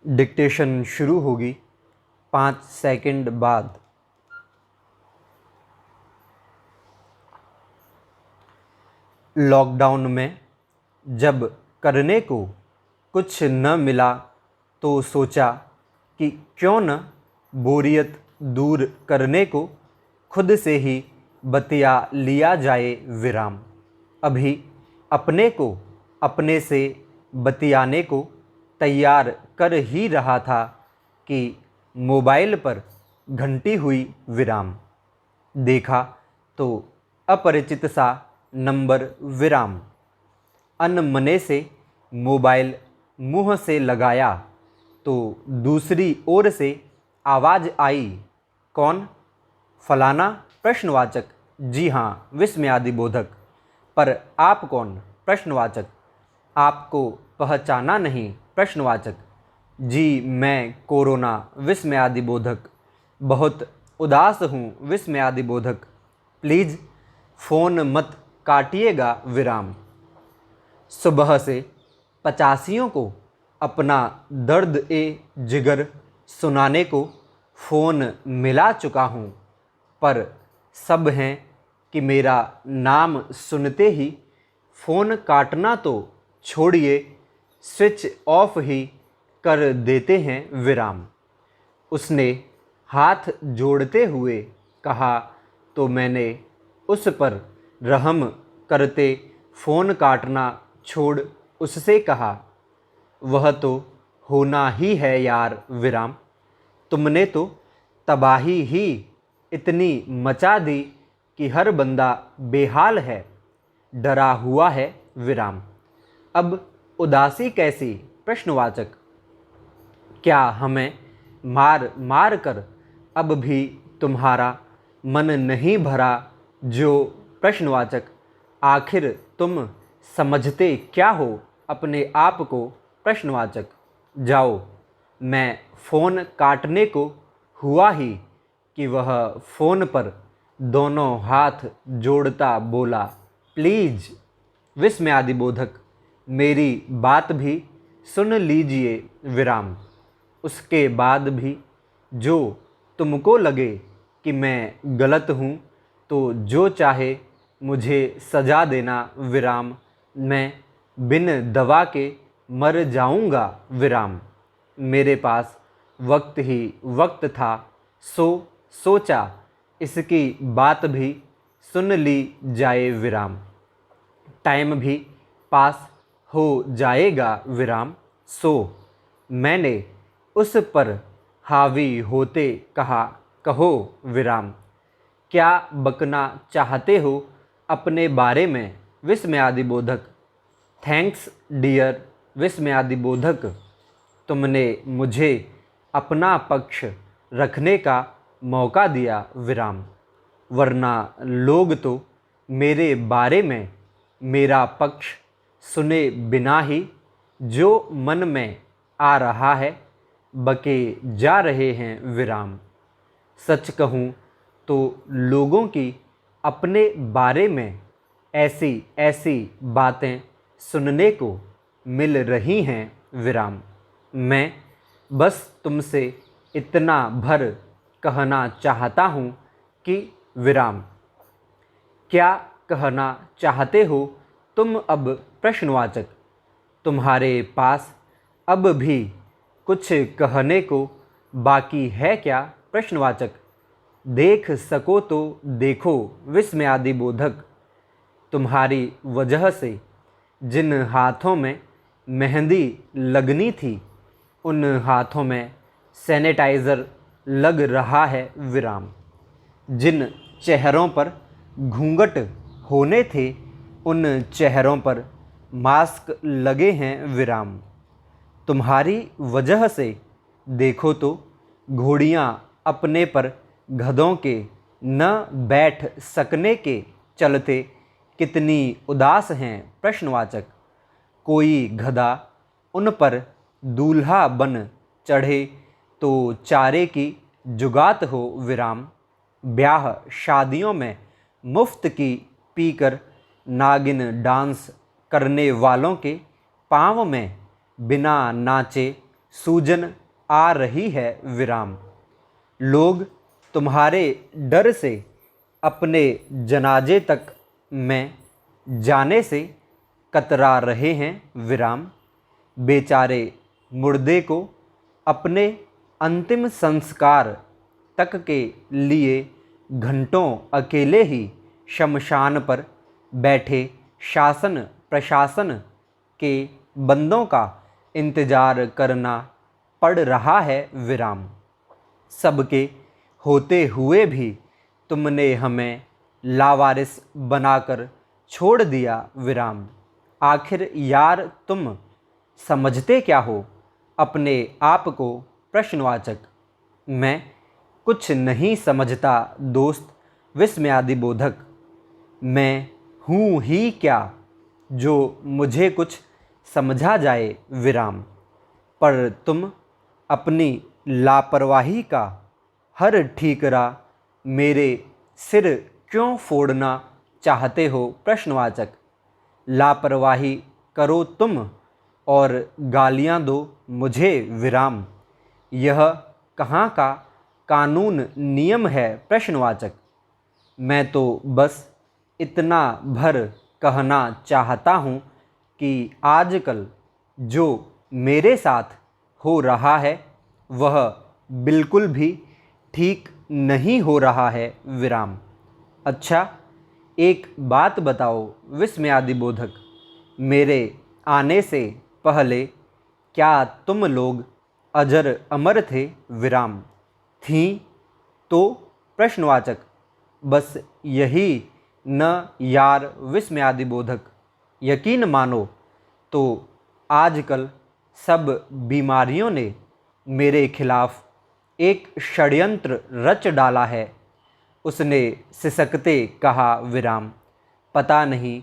Dictation शुरू होगी 5 second बाद। लॉकडाउन में जब करने को कुछ न मिला तो सोचा कि क्यों न बोरियत दूर करने को खुद से ही बतिया लिया जाए विराम। अभी अपने को अपने से बतियाने को तैयार कर ही रहा था कि मोबाइल पर घंटी हुई विराम। देखा तो अपरिचित सा नंबर विराम। अनमने से मोबाइल मुंह से लगाया तो दूसरी ओर से आवाज़ आई, कौन? फलाना प्रश्नवाचक। जी हाँ, विस्मयादिबोधक। पर आप कौन? प्रश्नवाचक। आपको पहचाना नहीं? प्रश्नवाचक। जी मैं कोरोना। विस्मयादिबोधक। बहुत उदास हूँ। विस्मयादिबोधक। प्लीज़ फ़ोन मत काटिएगा विराम। सुबह से 85 को अपना दर्द ए जिगर सुनाने को फ़ोन मिला चुका हूँ, पर सब हैं कि मेरा नाम सुनते ही फ़ोन काटना तो छोड़िए, स्विच ऑफ ही कर देते हैं विराम। उसने हाथ जोड़ते हुए कहा तो मैंने उस पर रहम करते फ़ोन काटना छोड़ उससे कहा, वह तो होना ही है यार विराम। तुमने तो तबाही ही इतनी मचा दी कि हर बंदा बेहाल है, डरा हुआ है विराम। अब उदासी कैसी? प्रश्नवाचक। क्या हमें मार मार कर अब भी तुम्हारा मन नहीं भरा जो? प्रश्नवाचक। आखिर तुम समझते क्या हो अपने आप को? प्रश्नवाचक। जाओ, मैं फ़ोन काटने को हुआ ही कि वह फ़ोन पर दोनों हाथ जोड़ता बोला, प्लीज़। विस्मयादिबोधक। मेरी बात भी सुन लीजिए विराम। उसके बाद भी जो तुमको लगे कि मैं गलत हूँ तो जो चाहे मुझे सजा देना विराम। मैं बिन दवा के मर जाऊँगा विराम। मेरे पास वक्त ही वक्त था, सो सोचा इसकी बात भी सुन ली जाए विराम। टाइम भी पास हो जाएगा विराम। सो मैंने उस पर हावी होते कहा, कहो विराम। क्या बकना चाहते हो अपने बारे में? विस्मयादिबोधक। थैंक्स डियर विस्मयादिबोधक। तुमने मुझे अपना पक्ष रखने का मौका दिया विराम, वरना लोग तो मेरे बारे में मेरा पक्ष सुने बिना ही जो मन में आ रहा है बके जा रहे हैं विराम। सच कहूँ तो लोगों की अपने बारे में ऐसी ऐसी बातें सुनने को मिल रही हैं विराम। मैं बस तुमसे इतना भर कहना चाहता हूँ कि विराम। क्या कहना चाहते हो तुम अब? प्रश्नवाचक। तुम्हारे पास अब भी कुछ कहने को बाकी है क्या? प्रश्नवाचक। देख सको तो देखो विस्मयादिबोधक। तुम्हारी वजह से जिन हाथों में मेहंदी लगनी थी उन हाथों में सैनिटाइज़र लग रहा है विराम। जिन चेहरों पर घूंघट होने थे उन चेहरों पर मास्क लगे हैं विराम। तुम्हारी वजह से देखो तो घोड़ियाँ अपने पर गधों के न बैठ सकने के चलते कितनी उदास हैं। प्रश्नवाचक। कोई गधा उन पर दूल्हा बन चढ़े तो चारे की जुगात हो विराम। ब्याह शादियों में मुफ्त की पीकर नागिन डांस करने वालों के पाँव में बिना नाचे सूजन आ रही है विराम। लोग तुम्हारे डर से अपने जनाजे तक में जाने से कतरा रहे हैं विराम। बेचारे मुर्दे को अपने अंतिम संस्कार तक के लिए घंटों अकेले ही शमशान पर बैठे शासन प्रशासन के बंदों का इंतजार करना पड़ रहा है विराम। सबके होते हुए भी तुमने हमें लावारिस बनाकर छोड़ दिया विराम। आखिर यार तुम समझते क्या हो अपने आप को? प्रश्नवाचक। मैं कुछ नहीं समझता दोस्त विस्मयादिबोधक। मैं हूँ ही क्या जो मुझे कुछ समझा जाए विराम। पर तुम अपनी लापरवाही का हर ठीकरा मेरे सिर क्यों फोड़ना चाहते हो? प्रश्नवाचक। लापरवाही करो तुम और गालियाँ दो मुझे विराम। यह कहाँ का कानून नियम है? प्रश्नवाचक। मैं तो बस इतना भर कहना चाहता हूँ कि आजकल जो मेरे साथ हो रहा है वह बिल्कुल भी ठीक नहीं हो रहा है विराम। अच्छा, एक बात बताओ विस्मयादिबोधक। मेरे आने से पहले क्या तुम लोग अजर अमर थे विराम? थी तो? प्रश्नवाचक। बस यही न यार विस्मयादिबोधक। यकीन मानो तो आजकल सब बीमारियों ने मेरे खिलाफ एक षड्यंत्र रच डाला है। उसने सिसकते कहा विराम। पता नहीं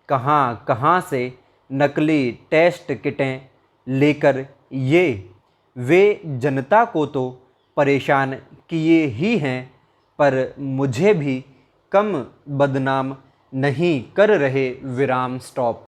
कहाँ कहाँ से नकली टेस्ट किटें लेकर ये वे जनता को तो परेशान किए ही हैं, पर मुझे भी कम बदनाम नहीं कर रहे विराम। स्टॉप।